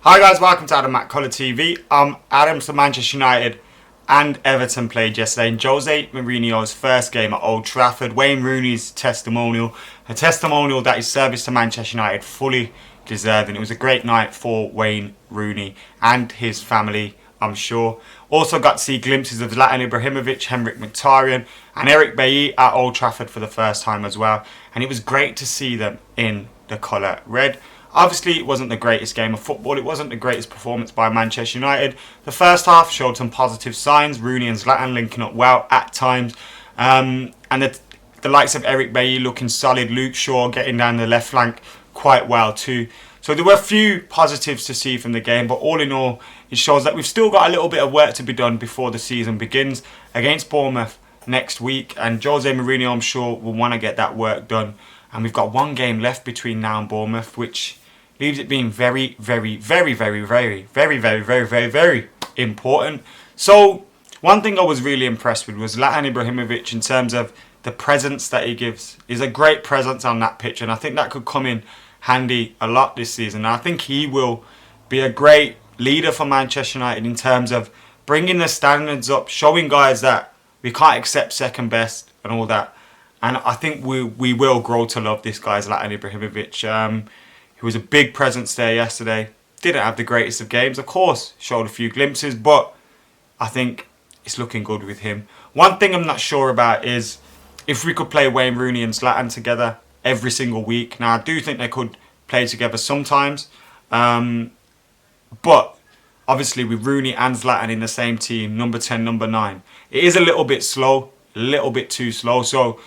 Hi guys, welcome to Adam McKola TV. Adam's for Manchester United and Everton played yesterday in Jose Mourinho's first game at Old Trafford. Wayne Rooney's testimonial, a testimonial that his service to Manchester United fully deserved, and it was a great night for Wayne Rooney and his family, I'm sure. Also got to see glimpses of Zlatan Ibrahimovic, Henrik Mkhitaryan and Eric Bailly at Old Trafford for the first time as well, and it was great to see them in the colour red. Obviously, it wasn't the greatest game of football. It wasn't the greatest performance by Manchester United. The first half showed some positive signs. Rooney and Zlatan linking up well at times. And the likes of Eric Bailly looking solid. Luke Shaw getting down the left flank quite well too. So there were a few positives to see from the game. But all in all, it shows that we've still got a little bit of work to be done before the season begins against Bournemouth next week. And Jose Mourinho, I'm sure, will want to get that work done. And we've got one game left between now and Bournemouth, which leaves it being very, very, very, very, very, very, very, very, very, very important. So one thing I was really impressed with was Zlatan Ibrahimovic in terms of the presence that he gives. He's a great presence on that pitch, and I think that could come in handy a lot this season. And I think he will be a great leader for Manchester United in terms of bringing the standards up, showing guys that we can't accept second best and all that. And I think we will grow to love this guy, Zlatan Ibrahimovic. He was a big presence there yesterday. Didn't have the greatest of games, of course. Showed a few glimpses, but I think it's looking good with him. One thing I'm not sure about is if we could play Wayne Rooney and Zlatan together every single week. Now, I do think they could play together sometimes. But obviously with Rooney and Zlatan in the same team, number 10, number 9, it is a little bit slow, a little bit too slow. So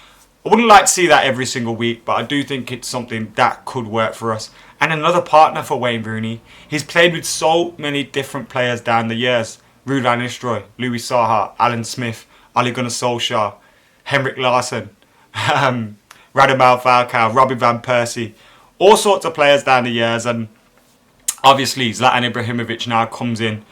I wouldn't like to see that every single week, but I do think it's something that could work for us. And another partner for Wayne Rooney. He's played with so many different players down the years. Ruud van Nistelrooy, Louis Saha, Alan Smith, Ole Gunnar Solskjaer, Henrik Larsson, Radamel Falcao, Robin van Persie. All sorts of players down the years. And obviously Zlatan Ibrahimovic now comes in.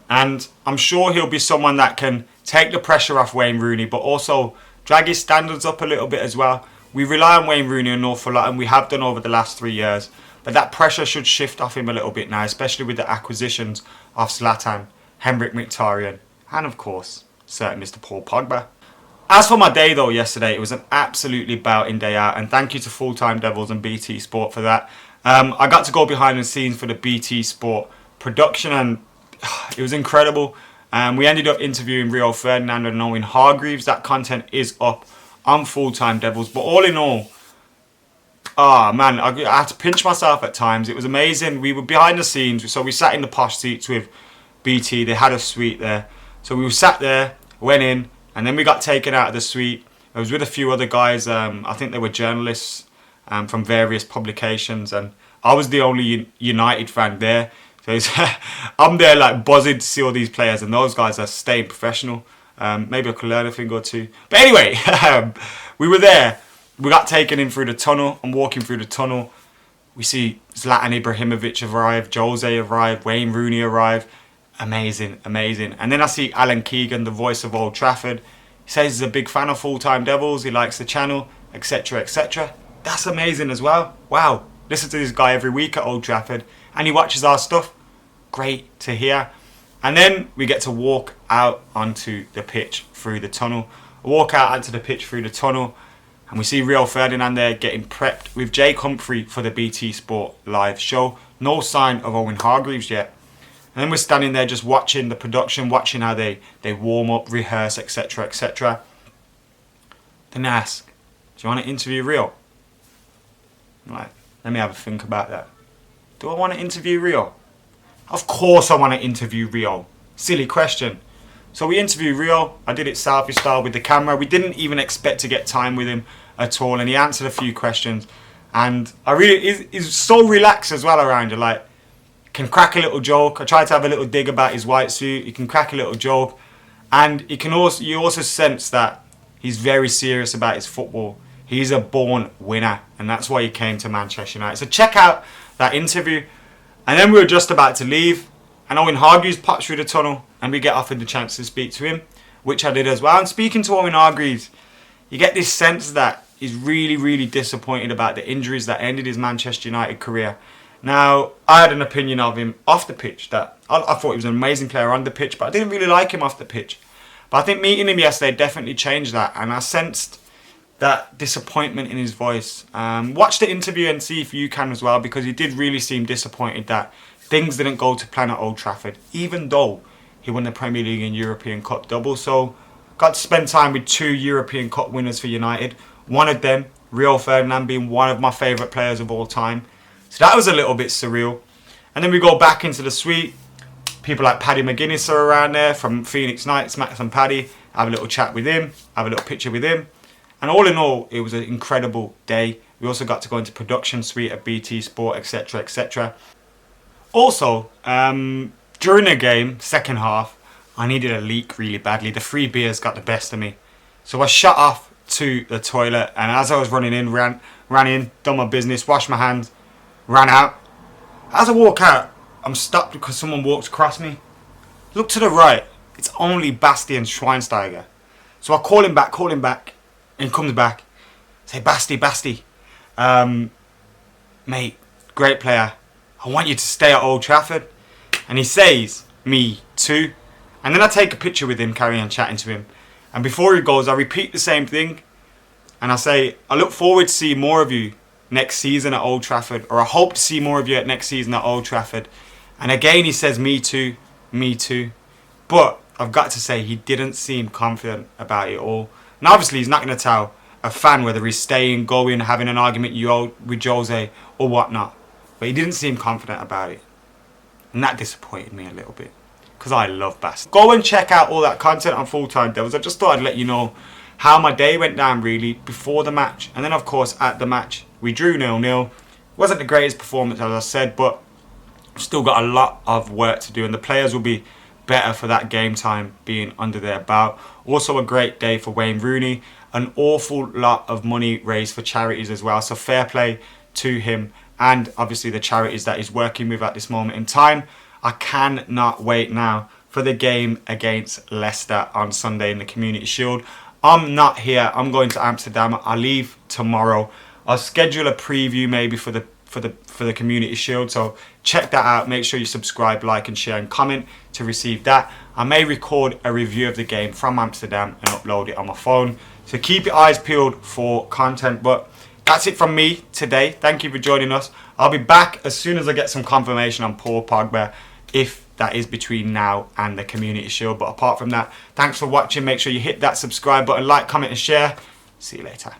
And I'm sure he'll be someone that can take the pressure off Wayne Rooney, but also drag his standards up a little bit as well. We rely on Wayne Rooney an awful lot, and we have done over the last 3 years. But that pressure should shift off him a little bit now, especially with the acquisitions of Zlatan, Henrik Mkhitaryan, and of course, certain Mr. Paul Pogba. As for my day though yesterday, it was an absolutely belting day out, and thank you to Full Time Devils and BT Sport for that. I got to go behind the scenes for the BT Sport production, and it was incredible. We ended up interviewing Ferdinand and Owen Hargreaves. That content is up on Full Time Devils. But all in all, man, I had to pinch myself at times. It was amazing. We were behind the scenes, so we sat in the posh seats with BT. They had a suite there. So we sat there, went in, and then we got taken out of the suite. I was with a few other guys. I think they were journalists from various publications, and I was the only United fan there. So I'm there like buzzing to see all these players, and those guys are staying professional. Maybe I could learn a thing or two. But anyway, we were there. We got taken in through the tunnel. I'm walking through the tunnel. We see Zlatan Ibrahimovic arrive, Jose arrive, Wayne Rooney arrive. Amazing, amazing. And then I see Alan Keegan, the voice of Old Trafford. He says he's a big fan of Full Time Devils. He likes the channel, etc., etc. That's amazing as well. Wow. Listen to this guy every week at Old Trafford, and he watches our stuff. Great to hear. And then we get to walk out onto the pitch through the tunnel. Walk out onto the pitch through the tunnel, and we see Rio Ferdinand there getting prepped with Jake Humphrey for the BT Sport live show. No sign of Owen Hargreaves yet. And then we're standing there just watching the production, watching how they warm up, rehearse, etc., etc. Then I ask, do you want to interview Rio? I'm like, let me have a think about that. Do I want to interview Rio? Of course I want to interview Rio. Silly question. So we interviewed Rio. I did it selfie style with the camera. We didn't even expect to get time with him at all, and he answered a few questions. And he's so relaxed as well around you. Like, can crack a little joke. I tried to have a little dig about his white suit. He can crack a little joke, and you also sense that he's very serious about his football. He's a born winner, and that's why he came to Manchester United. So check out that interview. And then we were just about to leave, and Owen Hargreaves pops through the tunnel, and we get offered the chance to speak to him, which I did as well. And speaking to Owen Hargreaves, you get this sense that he's really, really disappointed about the injuries that ended his Manchester United career. Now, I had an opinion of him off the pitch that I thought he was an amazing player on the pitch, but I didn't really like him off the pitch. But I think meeting him yesterday definitely changed that, and I sensed that disappointment in his voice. Watch the interview and see if you can as well, because he did really seem disappointed that things didn't go to plan at Old Trafford, even though he won the Premier League and European Cup double. So, got to spend time with 2 European Cup winners for United. One of them, real Ferdinand, being one of my favourite players of all time. So that was a little bit surreal. And then we go back into the suite. People like Paddy McGuinness are around there from Phoenix Knights, Max and Paddy. Have a little chat with him, have a little picture with him. And all in all, it was an incredible day. We also got to go into production suite at BT Sport, etc, etc. Also, during the game, second half, I needed a leak really badly. The free beers got the best of me. So I shut off to the toilet, and as I was running in, ran in, done my business, washed my hands, ran out. As I walk out, I'm stopped because someone walks across me. Look to the right, it's only Bastian Schweinsteiger. So I call him back, and he comes back. Say, Basti, mate, great player. I want you to stay at Old Trafford. And he says, me too. And then I take a picture with him, carry on chatting to him. And before he goes, I repeat the same thing. And I say, I look forward to seeing more of you next season at Old Trafford. Or I hope to see more of you at next season at Old Trafford. And again, he says, me too. But I've got to say, he didn't seem confident about it all. And obviously, he's not going to tell a fan whether he's staying, going, having an argument with Jose or whatnot. But he didn't seem confident about it. And that disappointed me a little bit, because I love Bastian. Go and check out all that content on Full Time Devils. I just thought I'd let you know how my day went down really before the match. And then of course at the match, we drew 0-0. Wasn't the greatest performance as I said, but still got a lot of work to do. And the players will be better for that game time being under their belt. Also a great day for Wayne Rooney. An awful lot of money raised for charities as well. So fair play to him. And obviously the charities that he's working with at this moment in time. I cannot wait now for the game against Leicester on Sunday in the Community Shield. I'm not here. I'm going to Amsterdam. I leave tomorrow. I'll schedule a preview maybe for the Community Shield. So check that out. Make sure you subscribe, like and share and comment to receive that. I may record a review of the game from Amsterdam and upload it on my phone. So keep your eyes peeled for content. But that's it from me today. Thank you for joining us. I'll be back as soon as I get some confirmation on Paul Pogba, if that is between now and the Community Shield. But apart from that, thanks for watching. Make sure you hit that subscribe button, like, comment and share. See you later.